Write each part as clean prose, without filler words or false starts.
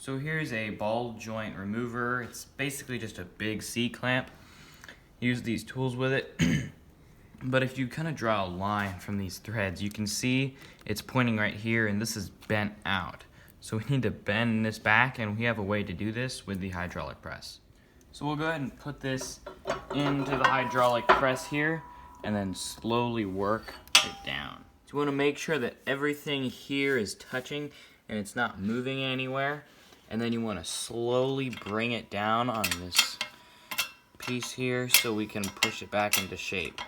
So here's a ball joint remover. It's basically just a big C-clamp. Use these tools with it. But if you kind of draw a line from these threads, you can see it's pointing right here, and this is bent out. So we need to bend this back, and we have a way to do this with the hydraulic press. So we'll go ahead and put this into the hydraulic press here, and then slowly work it down. So you want to make sure that everything here is touching and it's not moving anywhere. And then you want to slowly bring it down on this piece here so we can push it back into shape.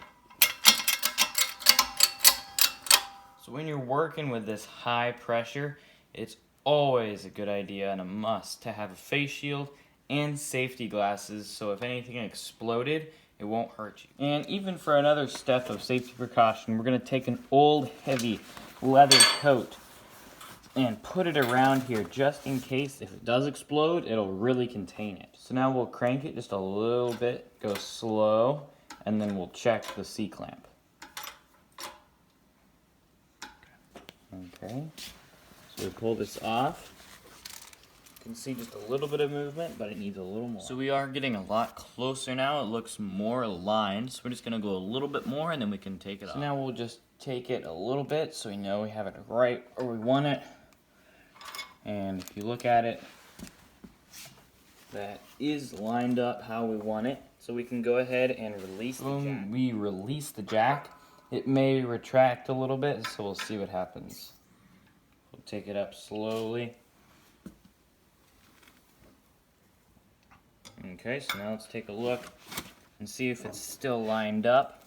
So when you're working with this high pressure, it's always a good idea and a must to have a face shield and safety glasses, so if anything exploded, it won't hurt you. And even for another step of safety precaution, we're going to take an old heavy leather coat and put it around here just in case if it does explode, it'll really contain it. So now we'll crank it just a little bit, go slow, and then we'll check the C-clamp. Okay, so we pull this off. You can see just a little bit of movement, but it needs a little more. So we are getting a lot closer now. It looks more aligned, so we're just gonna go a little bit more and then we can take it off. So now we'll just take it a little bit so we know we have it right where we want it. And if you look at it, that is lined up how we want it. So we can go ahead and release the jack. When we release the jack, it may retract a little bit, so we'll see what happens. We'll take it up slowly. Okay, so now let's take a look and see if it's still lined up.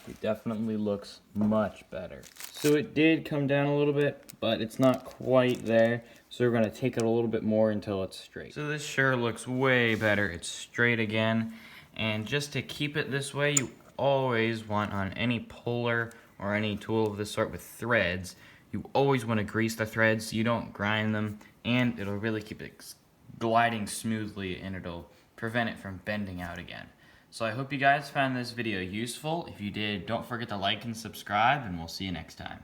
It definitely looks much better. So it did come down a little bit, but it's not quite there. So we're gonna take it a little bit more until it's straight. So this sure looks way better. It's straight again. And just to keep it this way, you always want on any puller or any tool of this sort with threads, you always want to grease the threads so you don't grind them, and it'll really keep it gliding smoothly and it'll prevent it from bending out again. So I hope you guys found this video useful. If you did, don't forget to like and subscribe, and we'll see you next time.